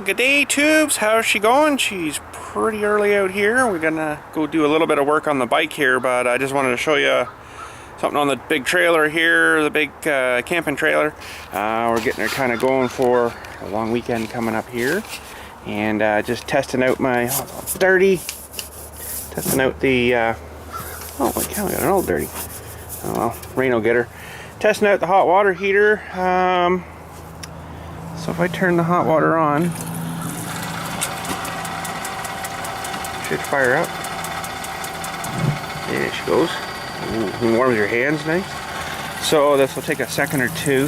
Well, good day, Tubes. How's she going? She's pretty early out here. We're gonna go do a little bit of work on the bike here, but I just wanted to show you something on the big trailer here, the big camping trailer. We're getting her kind of going for a long weekend coming up here, and just testing out my dirty. Testing out the oh my cow, we got an old dirty. Oh well, rain will get her. Testing out the hot water heater. So if I turn the hot water on, should fire up. There she goes. Ooh, it warms your hands nice. So this will take a second or two.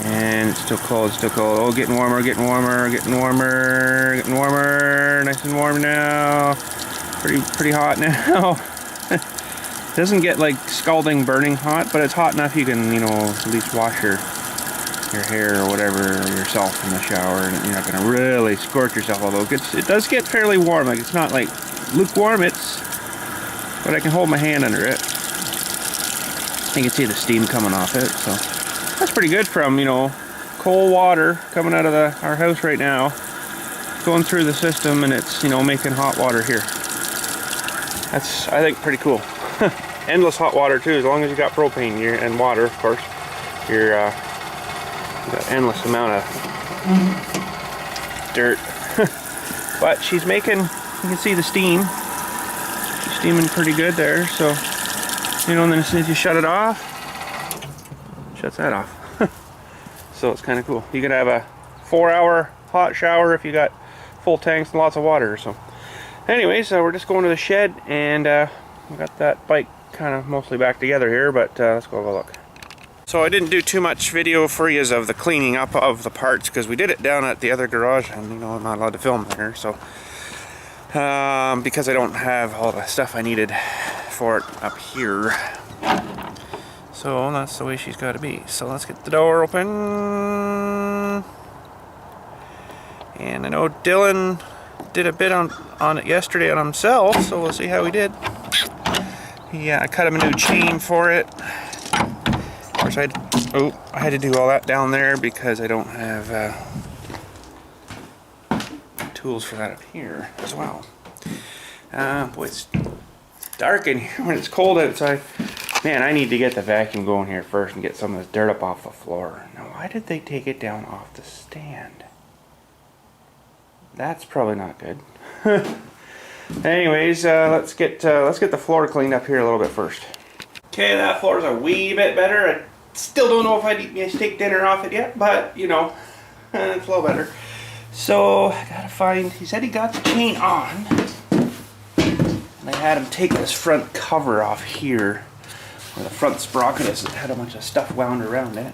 And it's still cold, still cold. Oh, getting warmer, getting warmer, getting warmer, getting warmer. Nice and warm now. Pretty hot now. It doesn't get like scalding, burning hot, but it's hot enough you can, you know, at least wash your hair or whatever yourself in the shower, and you're not going to really scorch yourself, although it does get fairly warm. Like, it's not like lukewarm, but I can hold my hand under it. You can see the steam coming off it, so that's pretty good from, you know, cold water coming out of our house right now, going through the system, and it's, you know, making hot water here. That's, I think, pretty cool. Endless hot water too, as long as you got propane and water, of course. You've got endless amount of dirt. But she's making, you can see the steam. She's steaming pretty good there, so, you know, and then as soon as you shut it off, shuts that off. So it's kind of cool. You can have a 4-hour hot shower if you got full tanks and lots of water. So anyways, we're just going to the shed, and we got that bike kind of mostly back together here, but let's go have a look. So I didn't do too much video for you of the cleaning up of the parts, because we did it down at the other garage, and you know I'm not allowed to film there, so because I don't have all the stuff I needed for it up here. So that's the way she's got to be. So let's get the door open. And I know Dylan did a bit on it yesterday on himself, so we'll see how he did. Yeah, I cut him a new chain for it. Of course, I had to do all that down there because I don't have tools for that up here as well. Boy, it's dark in here when it's cold outside. Man, I need to get the vacuum going here first and get some of this dirt up off the floor. Now, why did they take it down off the stand? That's probably not good. Anyways, let's get the floor cleaned up here a little bit first. Okay, that floor is a wee bit better. I still don't know if I need to take dinner off it yet, but you know, it's a little better. So I gotta find. He said he got the chain on, and I had him take this front cover off here, where the front sprocket is. It had a bunch of stuff wound around it.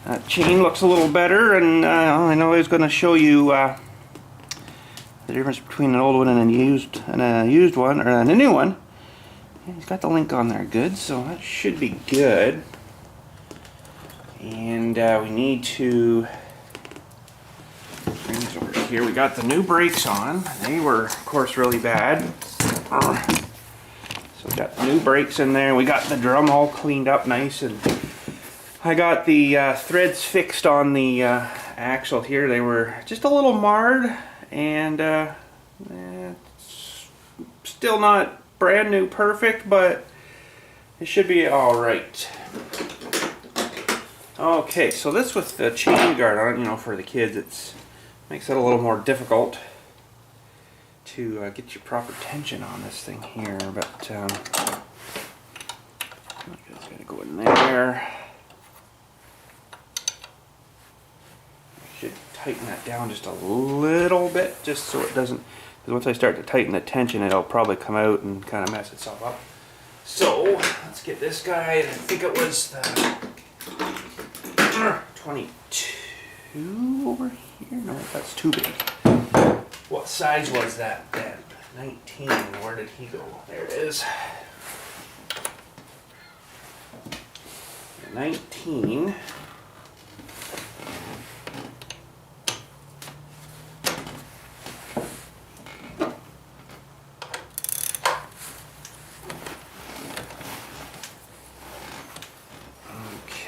That chain looks a little better, and I know I was going to show you the difference between an old one and a used one, or a new one. And he's got the link on there good, so that should be good. And we need to bring these over here. We got the new brakes on. They were, of course, really bad. So we got the new brakes in there. We got the drum all cleaned up nice, and I got the threads fixed on the axle here. They were just a little marred, and it's still not brand new perfect, but it should be alright. Okay, so this with the chain guard on it, you know, for the kids, it makes it a little more difficult to get your proper tension on this thing here, but it's gotta go in there. Should tighten that down just a little bit, just so it doesn't, because once I start to tighten the tension, it'll probably come out and kind of mess itself up. So let's get this guy. I think it was the 22 over here. No, that's too big. What size was that then? 19. Where did he go? There it is. 19.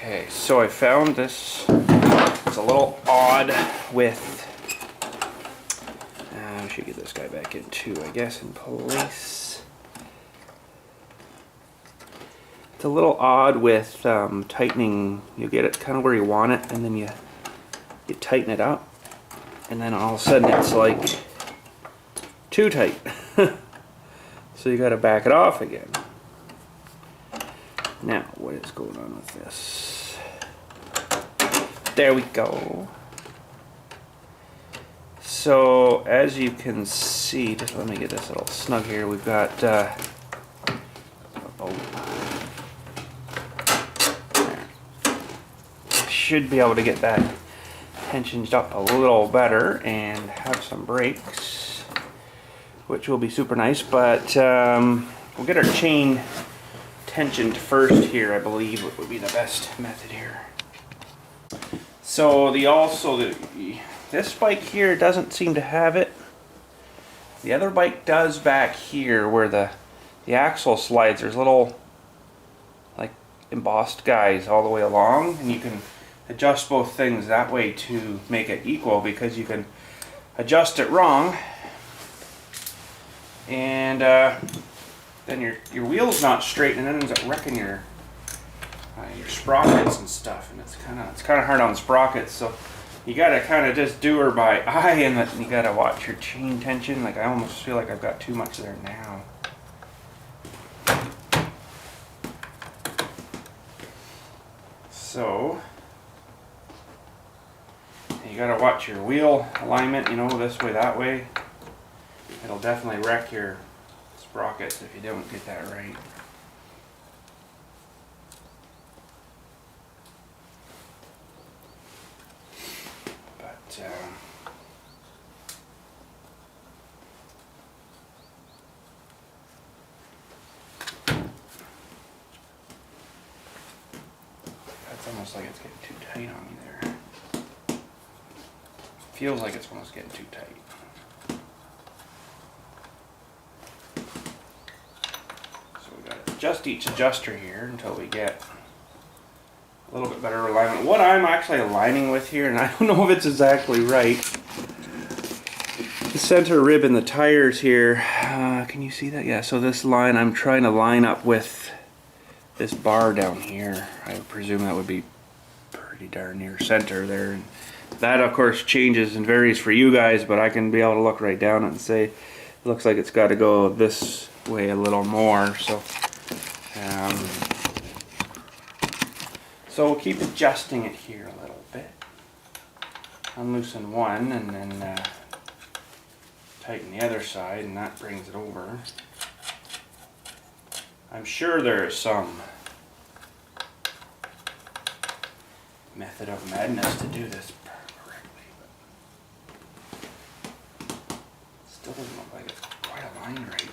Okay, so I found this It's a little odd with, I should get this guy back in too, I guess, in place. It's a little odd with tightening. You get it kind of where you want it, and then you tighten it up, and then all of a sudden it's like too tight. So you got to back it off again. Now, what is going on with this? There we go. So, as you can see, just let me get this a little snug here. We've got, should be able to get that tensioned up a little better and have some brakes, which will be super nice. But we'll get our chain tensioned first here, I believe, what would be the best method here. So this bike here doesn't seem to have it. The other bike does back here where the axle slides. There's little like embossed guys all the way along, and you can adjust both things that way to make it equal, because you can adjust it wrong and then your wheel's not straight, and it ends up wrecking your sprockets and stuff, and it's kind of hard on sprockets. So you gotta kind of just do her by eye, and you gotta watch your chain tension. Like, I almost feel like I've got too much there now. So you gotta watch your wheel alignment, you know, this way, that way. It'll definitely wreck your sprockets if you don't get that right. But that's almost like it's getting too tight on me there. Feels like it's almost getting too tight. So we got to adjust each adjuster here until we get a little bit better alignment. What I'm actually aligning with here, and I don't know if it's exactly right, the center rib in the tires here, can you see that? Yeah, so this line I'm trying to line up with this bar down here. I presume that would be pretty darn near center there. And that, of course, changes and varies for you guys, but I can be able to look right down and say, it looks like it's got to go this way a little more. So we'll keep adjusting it here a little bit. Unloosen one and then tighten the other side, and that brings it over. I'm sure there is some method of madness to do this correctly, but it still doesn't look like it's quite aligned right.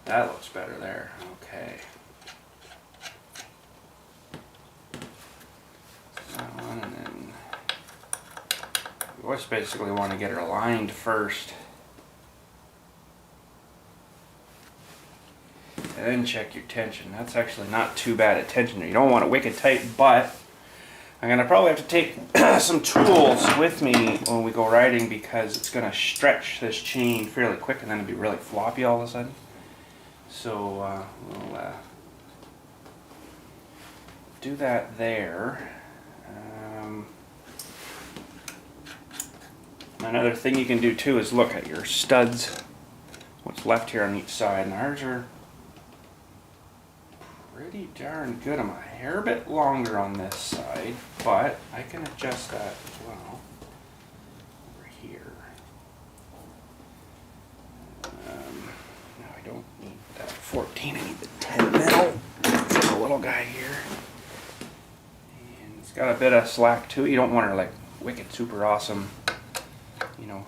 That looks better there. Okay. That one, and then you just basically want to get her aligned first, and then check your tension. That's actually not too bad at tension. You don't want it wicked tight, but I'm gonna probably have to take some tools with me when we go riding, because it's gonna stretch this chain fairly quick, and then it'll be really floppy all of a sudden. So we'll do that there. Another thing you can do too is look at your studs, what's left here on each side, and ours are pretty darn good. I'm a hair bit longer on this side, but I can adjust that as well over here. Now I don't need that 14, I need the 10 mil for the little guy here. And it's got a bit of slack too. You don't want her like wicked super awesome, you know,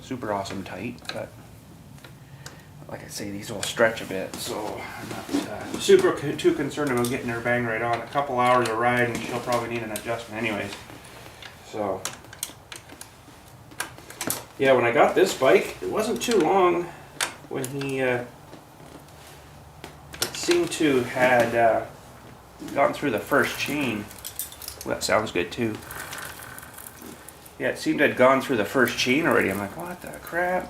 super awesome tight, but like I say, these will stretch a bit, so I'm not too concerned about getting her bang right on. A couple hours of ride and she'll probably need an adjustment anyways. So yeah, when I got this bike, it wasn't too long when he it seemed to had gotten through the first chain. Well, that sounds good too. Yeah, it seemed I'd gone through the first chain already. I'm like, what the crap?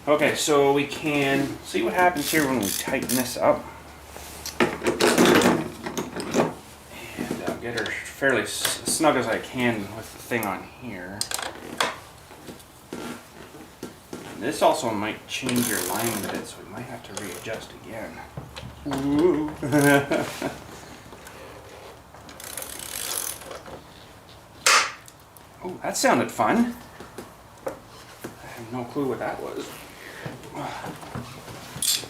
Okay, so we can see what happens here when we tighten this up. And get her fairly snug as I can with the thing on here. And this also might change your lining a bit, so we might have to readjust again. Ooh. Oh, that sounded fun. I have no clue what that was. It's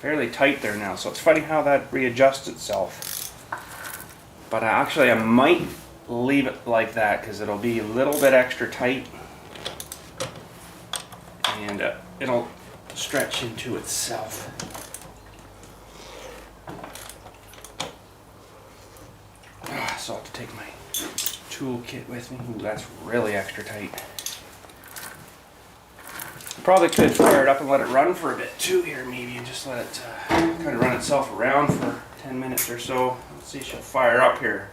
fairly tight there now, so it's funny how that readjusts itself. But actually I might leave it like that because it'll be a little bit extra tight and it'll stretch into itself. So I'll have to take my toolkit with me. Ooh, that's really extra tight. Probably could fire it up and let it run for a bit too here, maybe, and just let it kind of run itself around for 10 minutes or so. Let's see if she'll fire up here.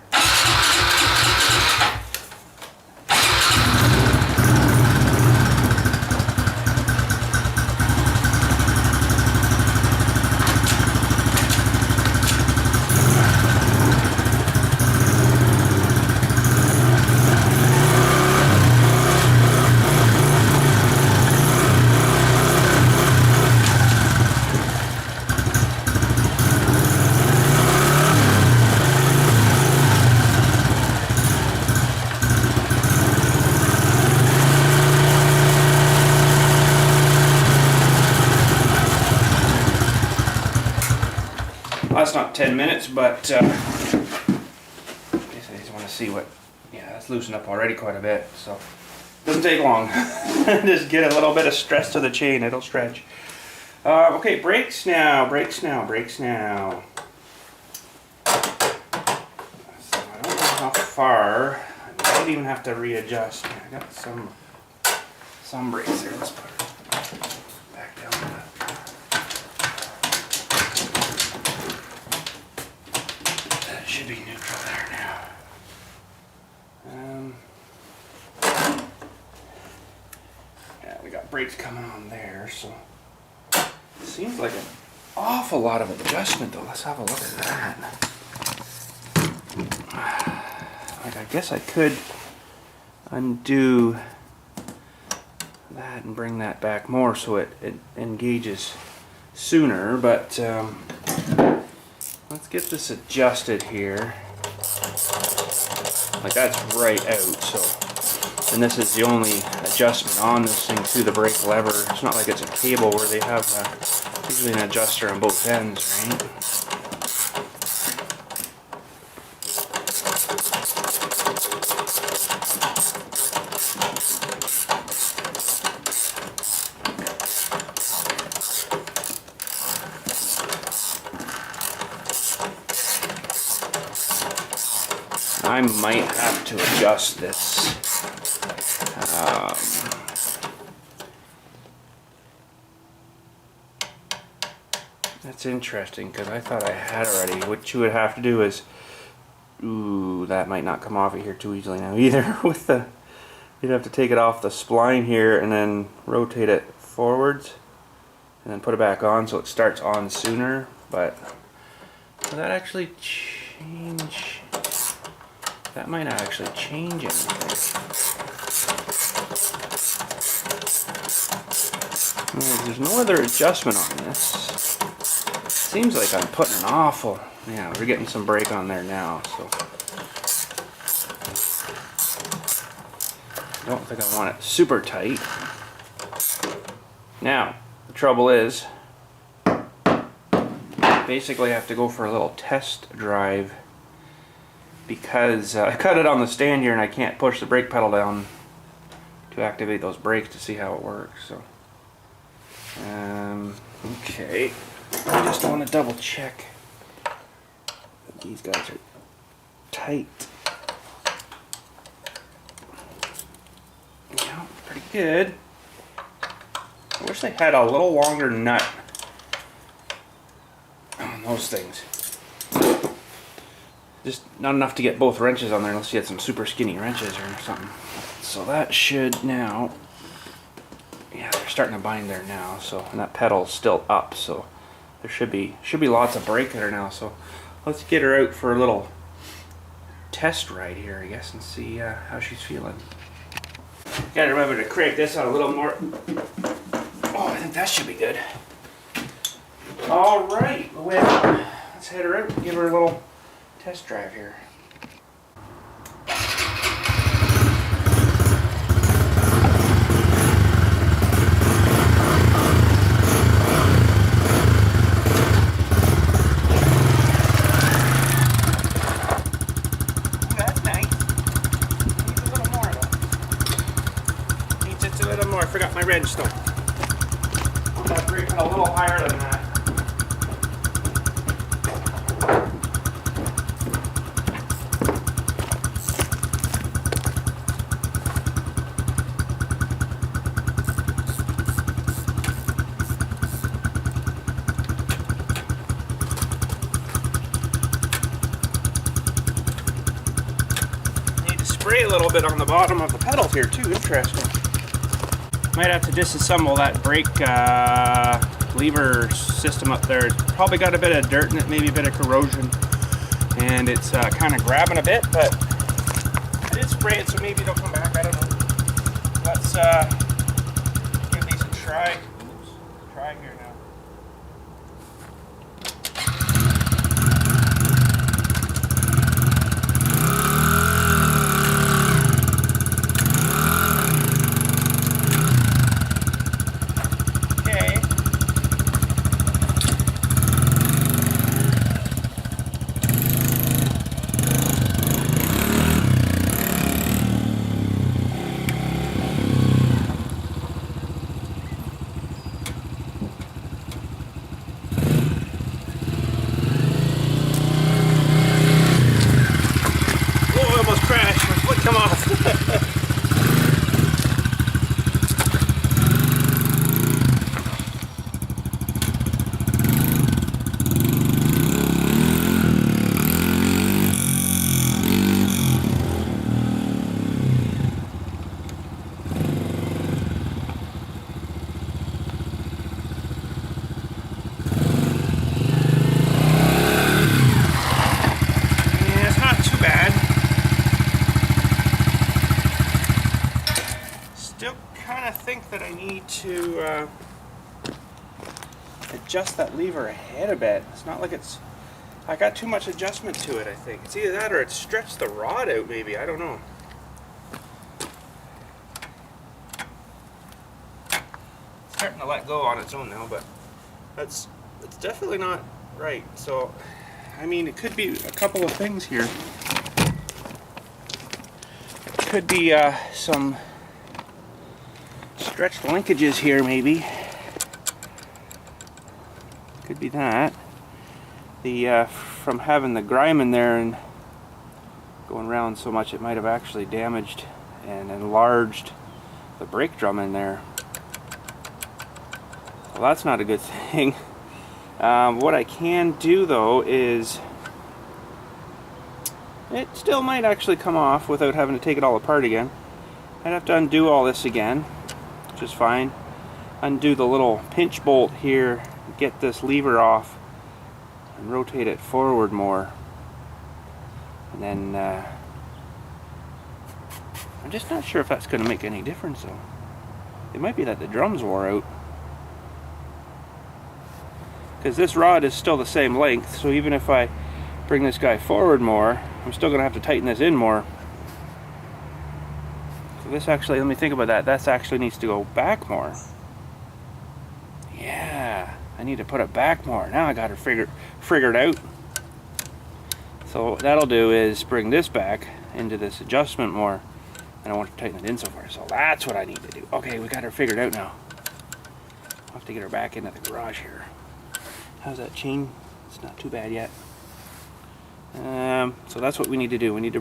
That's not 10 minutes, but I guess I just want to see what, yeah, that's loosened up already quite a bit, so it doesn't take long. Just get a little bit of stress to the chain, it'll stretch. Okay, brakes now, brakes now, brakes now. So I don't know how far, I might even have to readjust. I got some brakes there, let's put it back down to that. Should be neutral there now. Yeah, we got brakes coming on there, so it seems like an awful lot of adjustment though. Let's have a look at that. Like, I guess I could undo that and bring that back more so it engages sooner, but let's get this adjusted here. Like, that's right out, so. And this is the only adjustment on this thing to the brake lever. It's not like it's a cable where they have usually an adjuster on both ends, right? I might have to adjust this. That's interesting because I thought I had already. What you would have to do is, ooh, that might not come off of here too easily now either. With the, you'd have to take it off the spline here and then rotate it forwards, and then put it back on so it starts on sooner. But will that actually change? That might not actually change anything. There's no other adjustment on this. Seems like I'm putting an awful... Yeah, we're getting some brake on there now, so... I don't think I want it super tight. Now, the trouble is... basically I have to go for a little test drive because I cut it on the stand here and I can't push the brake pedal down to activate those brakes to see how it works. So, okay, I just want to double check that these guys are tight. Yeah, pretty good. I wish they had a little longer nut on most things. Just not enough to get both wrenches on there unless you had some super skinny wrenches or something. So that should now, yeah, they're starting to bind there now. So, and that pedal's still up, so there should be lots of brake there now. So let's get her out for a little test ride here, I guess, and see how she's feeling. Gotta remember to crank this out a little more. Oh, I think that should be good. All right, well, let's head her out and give her a little test drive here. That's nice. Needs a little more though. Needs just a little more. I forgot my wrench though. That brake a little higher than that. Spray a little bit on the bottom of the pedals here too. Interesting. Might have to disassemble that brake lever system up there. It's probably got a bit of dirt in it, maybe a bit of corrosion, and it's kind of grabbing a bit, but I did spray it, so maybe it'll come back. I don't know. Let's give these a try. Oops, try here now. Come off. Yeah, it's not too bad. Still kind of think that I need to adjust that lever ahead a bit. It's not like I got too much adjustment to it, I think. It's either that or it stretched the rod out maybe, I don't know. It's starting to let go on its own now, but it's definitely not right. So, I mean, it could be a couple of things here. It could be some stretched linkages here, maybe. Could be that. The from having the grime in there and going around so much, it might have actually damaged and enlarged the brake drum in there. Well, that's not a good thing. What I can do though is it still might actually come off without having to take it all apart again. I'd have to undo all this again, which is fine. Undo the little pinch bolt here, get this lever off, and rotate it forward more. And then I'm just not sure if that's going to make any difference though. It might be that the drums wore out. Because this rod is still the same length, so even if I bring this guy forward more, I'm still going to have to tighten this in more. So this actually, let me think about that. That actually needs to go back more. Yeah, I need to put it back more. Now I got it figured out. So what that'll do is bring this back into this adjustment more, and I want to tighten it in so far. So that's what I need to do. Okay, we got her figured out now. I'll have to get her back into the garage here. How's that chain? It's not too bad yet. So that's what we need to do. We need to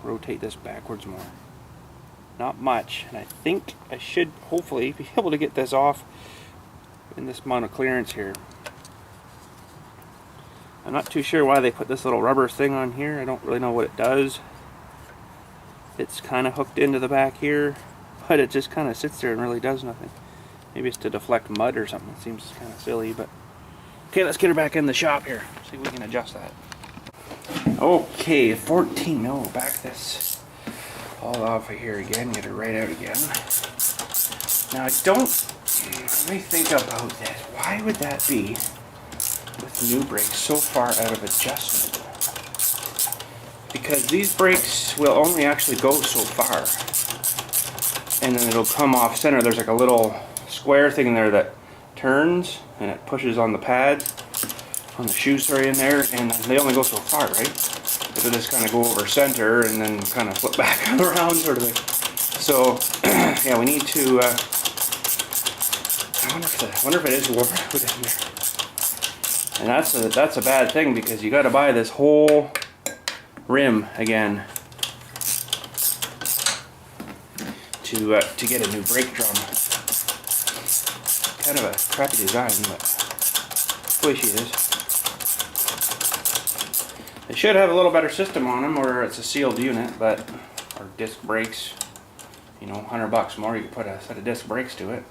rotate this backwards more. Not much, and I think I should hopefully be able to get this off in this amount of clearance here. I'm not too sure why they put this little rubber thing on here. I don't really know what it does. It's kind of hooked into the back here, but it just kind of sits there and really does nothing. Maybe it's to deflect mud or something. It seems kind of silly, but... Okay, let's get her back in the shop here. See if we can adjust that. Okay, 14 mil. We'll back this all off of here again. Get her right out again. Now, let me think about this. Why would that be with new brakes so far out of adjustment? Because these brakes will only actually go so far. And then it'll come off center. There's like a little square thing in there that turns and it pushes on the pad, on the shoe, sorry, in there, and they only go so far, right? It'll just kind of go over center and then kind of flip back around, sort of thing. So, yeah, we need to, I wonder if it is warm within there. And that's a bad thing, because you got to buy this whole rim again to get a new brake drum. Kind of a crappy design, but the way she is. They should have a little better system on them, or it's a sealed unit, but or disc brakes. You know, $100 more, you could put a set of disc brakes to it,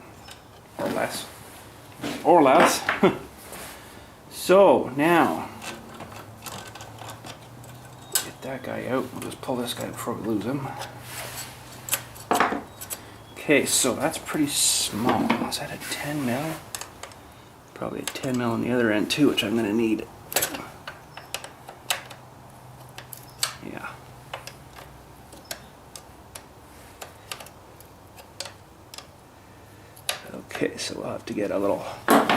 or less, or less. So now, get that guy out. We'll just pull this guy before we lose him. Okay, so that's pretty small. Is that a 10 mil? Probably a 10 mil on the other end too, which I'm going to need. Yeah. Okay, so we'll have to get a little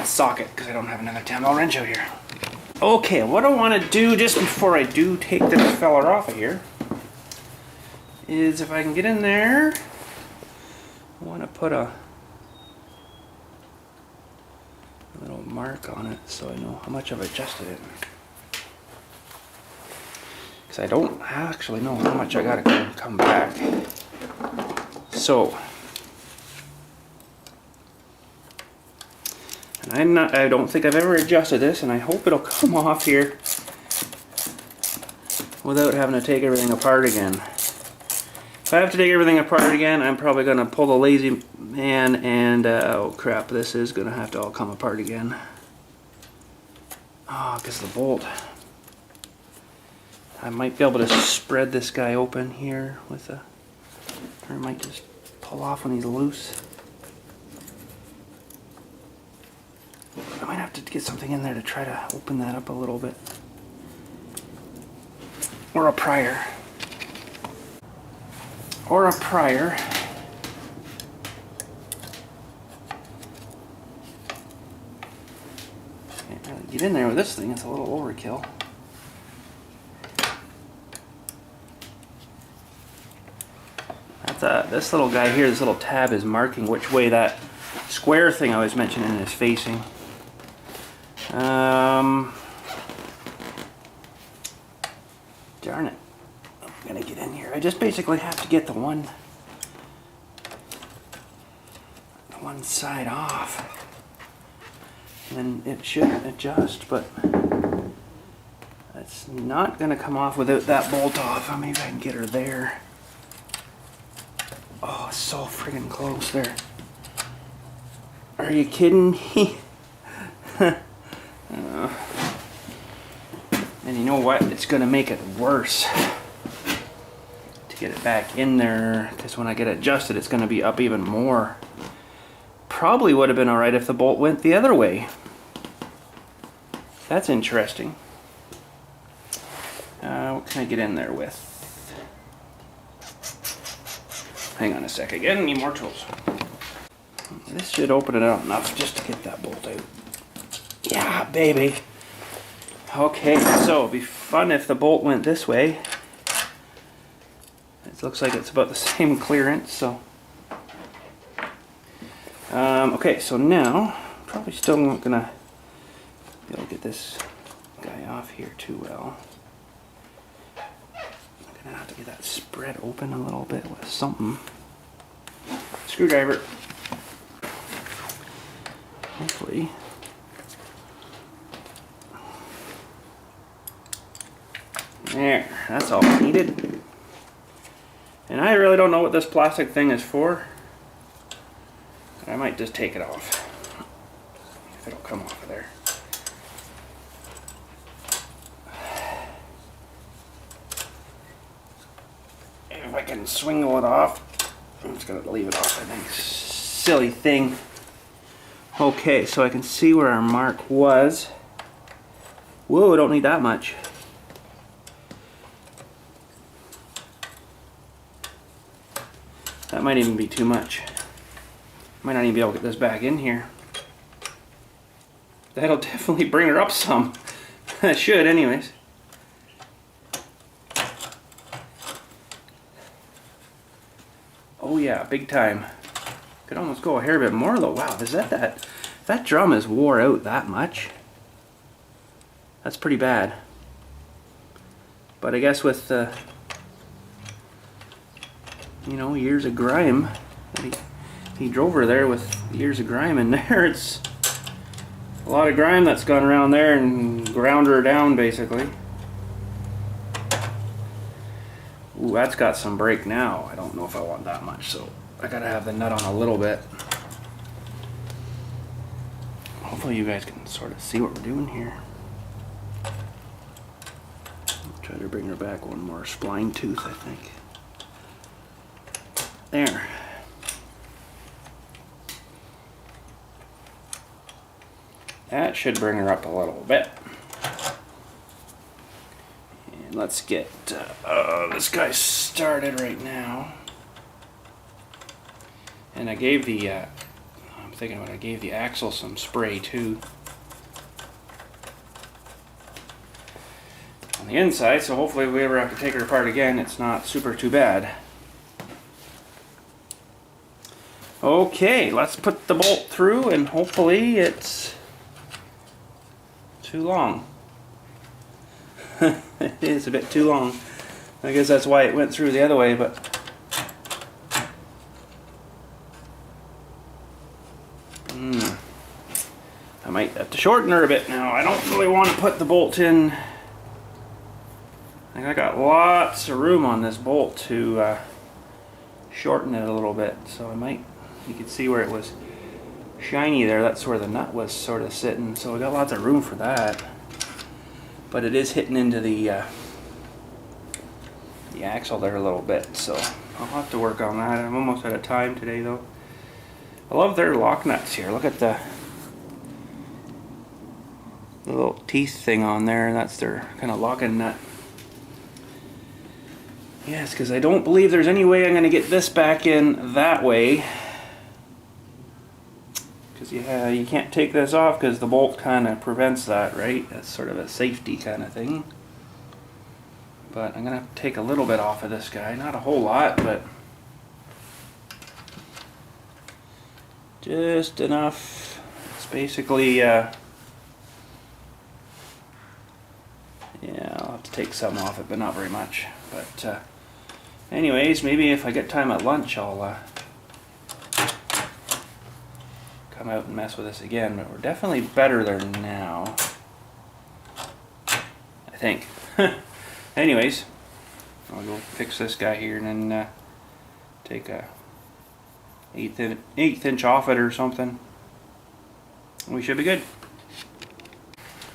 socket because I don't have another 10 mil wrench out here. Okay, what I want to do just before I do take this fella off of here is, if I can get in there, I want to put a little mark on it so I know how much I've adjusted it. Because I don't actually know how much I got to come back. So, and I don't think I've ever adjusted this, and I hope it'll come off here without having to take everything apart again. If I have to take everything apart again, I'm probably going to pull the lazy man, and oh crap, this is going to have to all come apart again. Oh, because the bolt. I might be able to spread this guy open here with a, or I might just pull off when he's loose. I might have to get something in there to try to open that up a little bit. Or a prier. Or a prier. Can't really get in there with this thing, it's a little overkill. That's this little guy here, this little tab is marking which way that square thing I was mentioning is facing. Darn it. I'm gonna get in here. I just basically have to get the one side off. And then it should adjust, but it's not gonna come off without that bolt off. Maybe I can get her there. Oh, it's so friggin' close there. Are you kidding me? And you know what? It's going to make it worse to get it back in there, because when I get it adjusted, it's going to be up even more. Probably would have been alright if the bolt went the other way. That's interesting. What can I get in there with? Hang on a sec again, need more tools. This should open it up enough just to get that bolt out. Yeah, baby. Okay, so it'd be fun if the bolt went this way. It looks like it's about the same clearance, so. Okay, so now, probably still not gonna be able to get this guy off here too well. I'm gonna have to get that spread open a little bit with something. Screwdriver. Hopefully. There, that's all I needed. And I really don't know what this plastic thing is for. I might just take it off. If it'll come off of there. If I can swingle it off. I'm just gonna leave it off, I think. Silly thing. Okay, so I can see where our mark was. Whoa, I don't need that much. That might even be too much. Might not even be able to get this back in here. That'll definitely bring her up some. It should anyways. Oh yeah, big time. Could almost go a hair bit more though. Wow, is that drum is wore out that much? That's pretty bad. But I guess with the, you know, years of grime, he drove her there with years of grime in there. It's a lot of grime that's gone around there and ground her down basically. Ooh, that's got some break now. I don't know if I want that much, so I gotta have the nut on a little bit. Hopefully you guys can sort of see what we're doing here. Try to bring her back one more spline tooth, I think. There. That should bring her up a little bit. And let's get this guy started right now. And I gave the, I'm thinking about it, I gave the axle some spray too. On the inside, so hopefully if we ever have to take her apart again, it's not too bad. Okay, let's put the bolt through and hopefully it's too long. It is a bit too long. I guess that's why it went through the other way, but I might have to shorten her a bit now. I don't really want to put the bolt in. I got lots of room on this bolt to shorten it a little bit, so I might. You can see where it was shiny there. That's where the nut was sort of sitting. So we got lots of room for that. But it is hitting into the axle there a little bit. So I'll have to work on that. I'm almost out of time today, though. I love their lock nuts here. Look at the little teeth thing on there. That's their kind of locking nut. Yes, because I don't believe there's any way I'm going to get this back in that way. Because you can't take this off because the bolt kind of prevents that, right? That's sort of a safety kind of thing. But I'm going to take a little bit off of this guy. Not a whole lot, but just enough. It's basically, yeah, I'll have to take some off it, but not very much. But anyways, maybe if I get time at lunch, I'll come out and mess with this again. But we're definitely better there now, I think. Anyways, I'll go fix this guy here and then take a eighth inch off it or something. We should be good.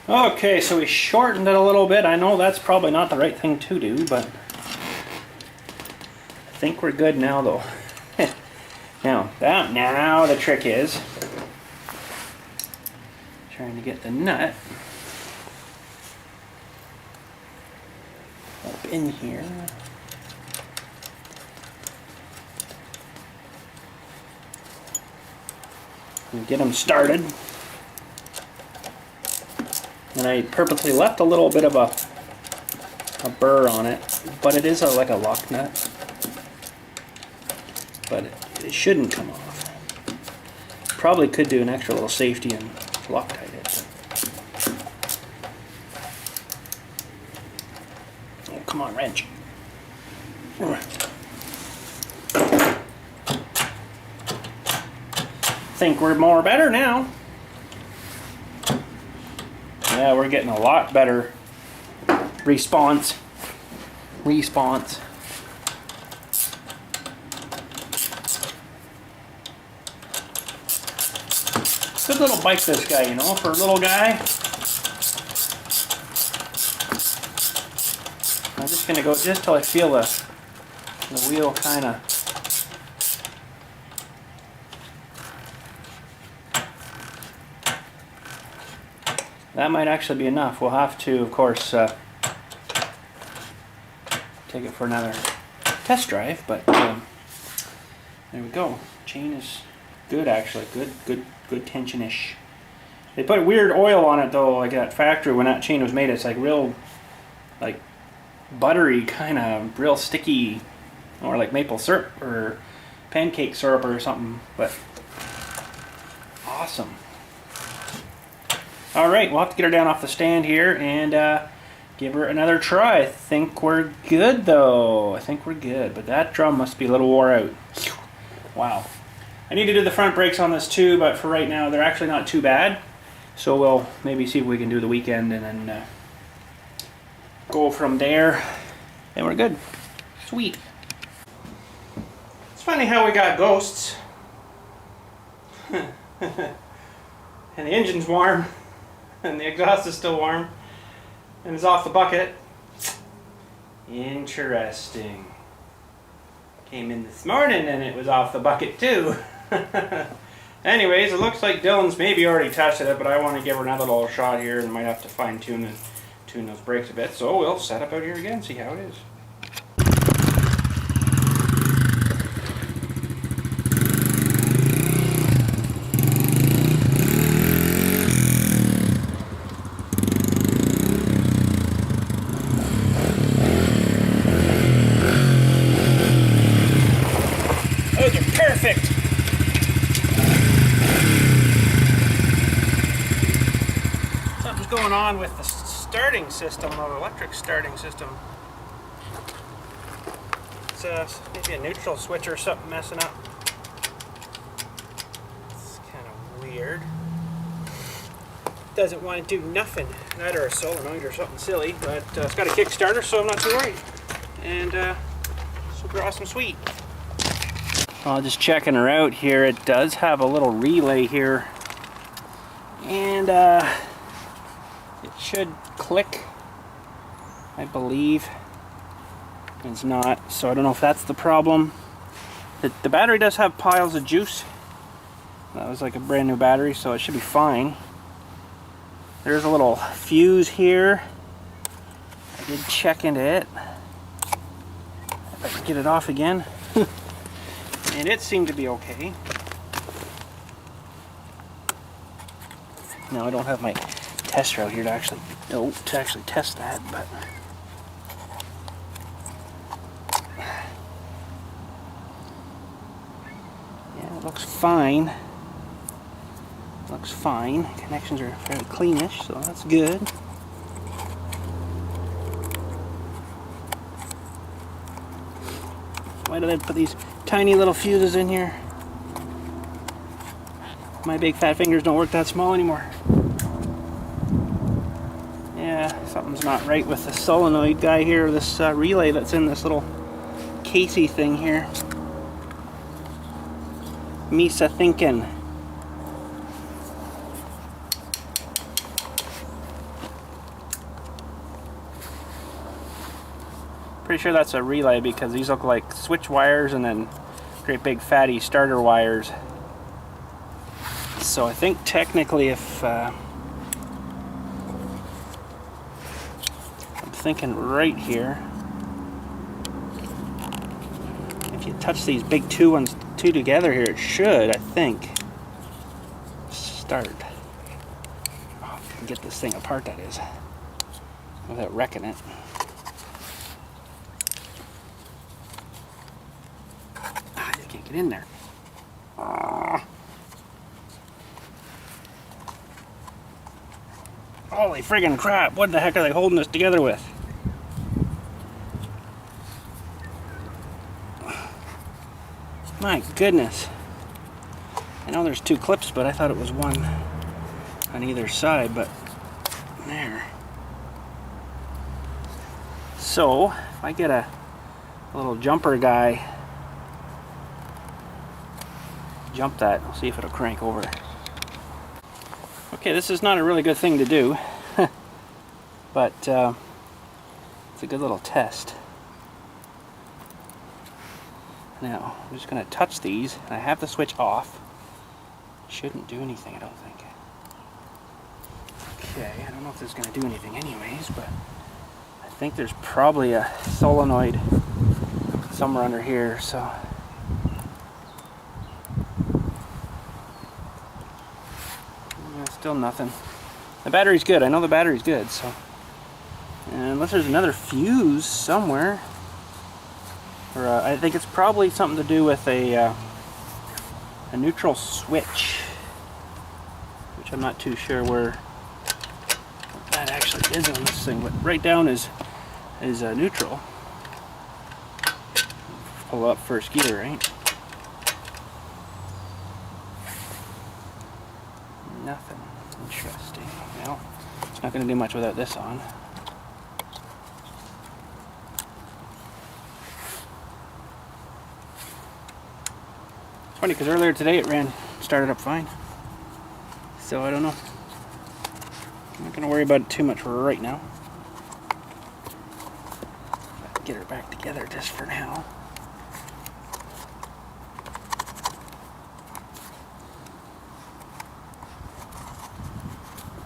Okay, so we shortened it a little bit. I know that's probably not the right thing to do, but I think we're good now, though. Now the trick is trying to get the nut up in here. And get them started. And I purposely left a little bit of a burr on it, but it is like a lock nut. But it shouldn't come off. Probably could do an extra little safety and Loctite it. Oh, come on, wrench. Think we're more better now. Yeah, we're getting a lot better response. response. Good little bike, this guy, you know, for a little guy. I'm just gonna go just till I feel the wheel kind of. That might actually be enough. We'll have to, of course, take it for another test drive, but there we go. Chain is good, actually. Good tension-ish. They put weird oil on it though, like at factory when that chain was made. It's like real, like buttery, kind of real sticky, or like maple syrup or pancake syrup or something. But awesome. All right, we'll have to get her down off the stand here and give her another try. I think we're good though. I think we're good, but that drum must be a little wore out. Wow. I need to do the front brakes on this too, but for right now they're actually not too bad. So we'll maybe see if we can do the weekend and then go from there. And we're good. Sweet. It's funny how we got ghosts. And the engine's warm. And the exhaust is still warm. And it's off the bucket. Interesting. Came in this morning and it was off the bucket too. Anyways, it looks like Dylan's maybe already tested it, but I want to give her another little shot here and might have to fine tune those brakes a bit. So we'll set up out here again and see how it is. Those are perfect. Something's going on with the starting system, the electric starting system. It's maybe a neutral switch or something messing up. It's kind of weird. Doesn't want to do nothing. That or a solenoid or something silly, but it's got a Kickstarter, so I'm not too worried. And super awesome, sweet. Well, just checking her out here, it does have a little relay here, and it should click, I believe. It's not, so I don't know if that's the problem. The battery does have piles of juice. That was like a brand new battery, so it should be fine. There's a little fuse here. I did check into it. If I can get it off again. And it seemed to be okay. Now I don't have my tester out here to actually test that, but yeah, it looks fine. Looks fine. Connections are fairly cleanish, so that's good. Why do they put these tiny little fuses in here? My big fat fingers don't work that small anymore. Yeah, something's not right with the solenoid guy here, this relay that's in this little casey thing here. Misa thinking. Pretty sure that's a relay because these look like switch wires and then great big fatty starter wires. So I think technically if I'm thinking right here, if you touch these big two together here, it should, I think, start. Oh, I can get this thing apart, that is, without wrecking it. Get in there. Holy friggin' crap, what the heck are they holding this together with? My goodness. I know there's two clips, but I thought it was one on either side, but there. So if I get a little jumper guy, jump that, I'll see if it'll crank over. Okay, this is not a really good thing to do, but it's a good little test. Now, I'm just going to touch these, and I have the switch off. Shouldn't do anything, I don't think. Okay, I don't know if this is going to do anything anyways, but I think there's probably a solenoid somewhere under here, so. Yeah, still nothing. The battery's good, I know the battery's good, so. And unless there's another fuse somewhere. Or I think it's probably something to do with a neutral switch, which I'm not too sure what that actually is on this thing, but right down is neutral. Pull up first gear, right? Nothing. Interesting. Well, it's not going to do much without this on. It's funny because earlier today it started up fine. So I don't know. I'm not going to worry about it too much right now. Get her back together just for now.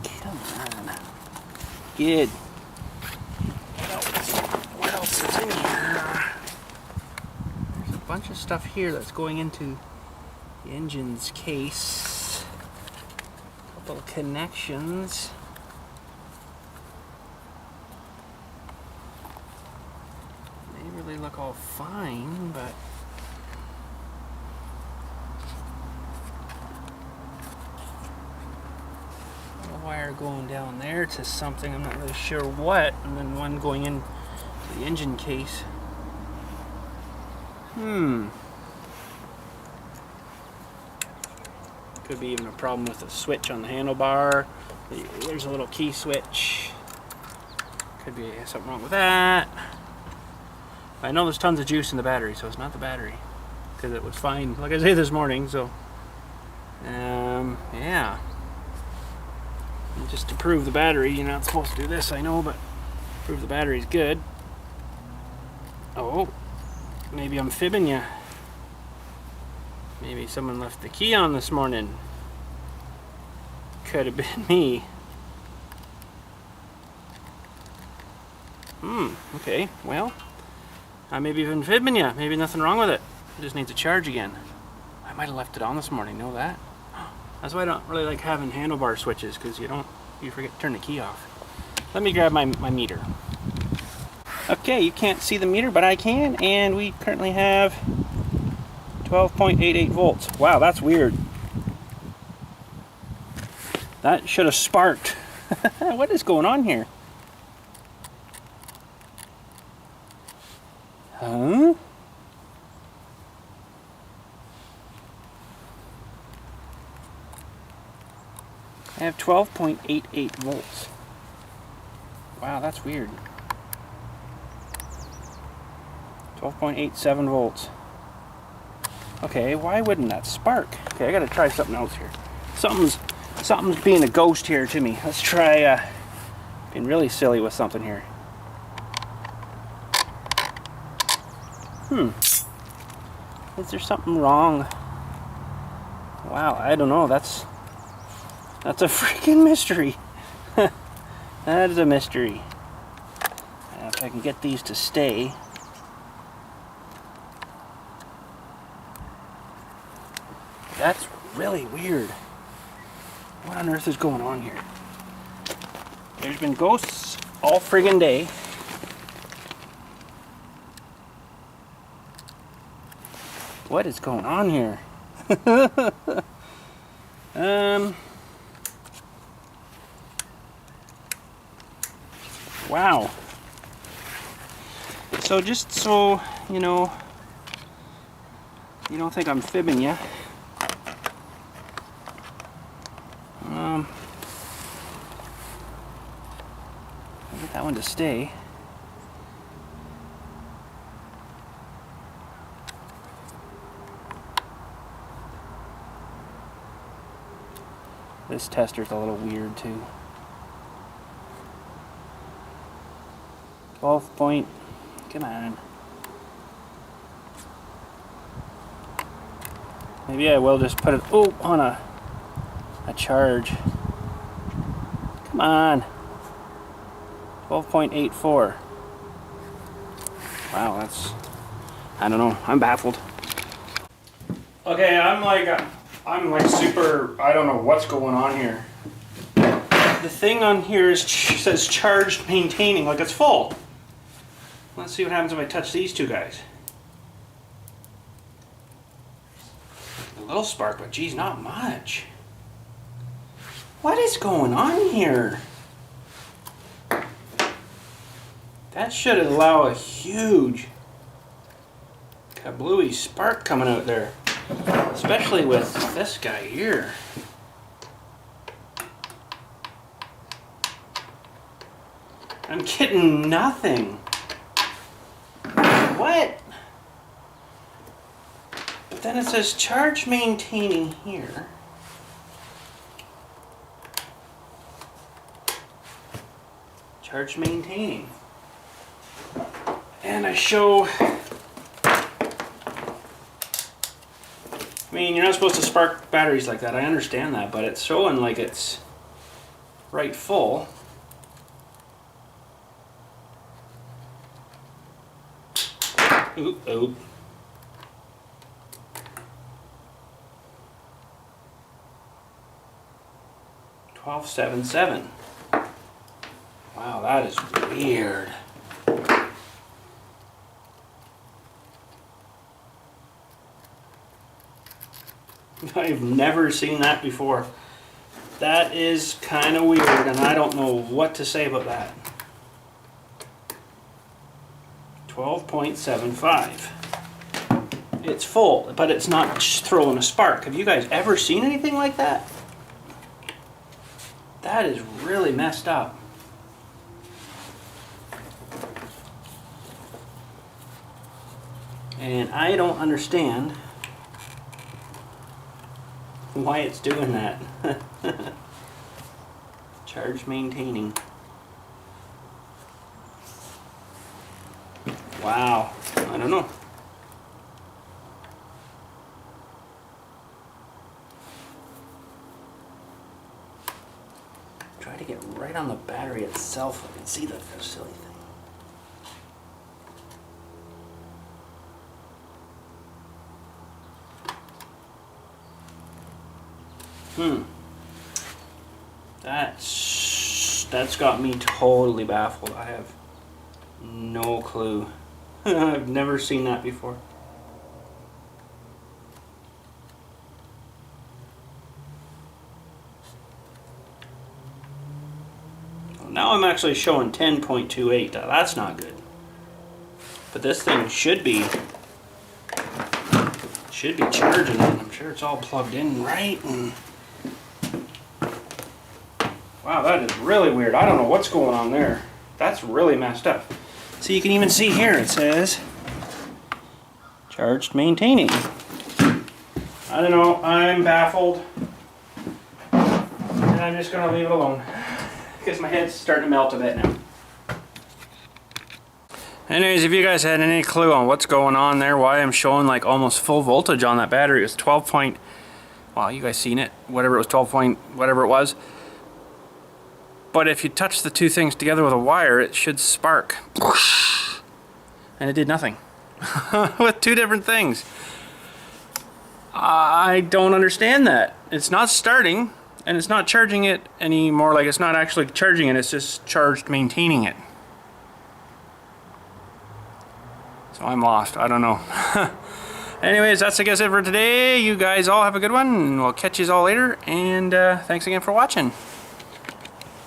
Come on. Good. What else is in here? There's a bunch of stuff here that's going into the engine's case. A couple of connections. They really look all fine, but a wire going down there to something, I'm not really sure what, and then one going into the engine case. Could be even a problem with the switch on the handlebar. There's a little key switch. Could be something wrong with that. I know there's tons of juice in the battery, so it's not the battery, because it was fine, like I say, this morning. So yeah, and just to prove the battery, you're not supposed to do this, I know, but prove the battery's good. Oh, maybe I'm fibbing you. Maybe someone left the key on this morning. Could have been me. Okay, well, I maybe even fibbing you. Maybe nothing wrong with it. It just needs a charge again. I might have left it on this morning, know that? That's why I don't really like having handlebar switches, because you forget to turn the key off. Let me grab my meter. Okay, you can't see the meter, but I can, and we currently have 12.88 volts. Wow, that's weird. That should have sparked. What is going on here? Huh? I have 12.88 volts. Wow, that's weird. 12.87 volts. Okay, why wouldn't that spark? Okay, I gotta try something else here. Something's being a ghost here to me. Let's try being really silly with something here. Is there something wrong? Wow, I don't know. That's a freaking mystery. That is a mystery. If I can get these to stay. That's really weird. What on earth is going on here? There's been ghosts all friggin' day. What is going on here? Wow. So just so you know, you don't think I'm fibbing you. I'll get that one to stay. This tester's a little weird too. 12 point, come on. Maybe I will just put it, on a charge. Come on. 12.84. Wow, that's, I don't know, I'm baffled. Okay, I'm like super, I don't know what's going on here. The thing on here says charged maintaining, like it's full. Let's see what happens if I touch these two guys. A little spark, but geez, not much. What is going on here? That should allow a huge kablooey spark coming out there. Especially with this guy here. I'm getting nothing. What? But then it says charge maintaining here. Charge maintaining. And I show, I mean, you're not supposed to spark batteries like that, I understand that, but it's showing like it's right full. Oop, oop. $12.77. Wow, that is weird. I've never seen that before. That is kind of weird, and I don't know what to say about that. 12.75. It's full, but it's not throwing a spark. Have you guys ever seen anything like that? That is really messed up. And I don't understand why it's doing that. Charge maintaining. Wow, I don't know. Try to get right on the battery itself so I can see the silly thing. That's got me totally baffled. I have no clue. I've never seen that before. Now I'm actually showing 10.28. That's not good. But this thing should be charging, and I'm sure it's all plugged in right. And wow, that is really weird. I don't know what's going on there. That's really messed up. So you can even see here it says charged maintaining. I don't know, I'm baffled. And I'm just gonna leave it alone because my head's starting to melt a bit now. Anyways, if you guys had any clue on what's going on there, why I'm showing like almost full voltage on that battery, it was 12 point, well, you guys seen it, whatever it was, 12 point, whatever it was. But if you touch the two things together with a wire, it should spark. And it did nothing. With two different things. I don't understand that. It's not starting, and it's not charging it anymore. Like, it's not actually charging it, it's just charged maintaining it. So I'm lost. I don't know. Anyways, that's I guess it for today. You guys all have a good one, and we'll catch you all later. And thanks again for watching.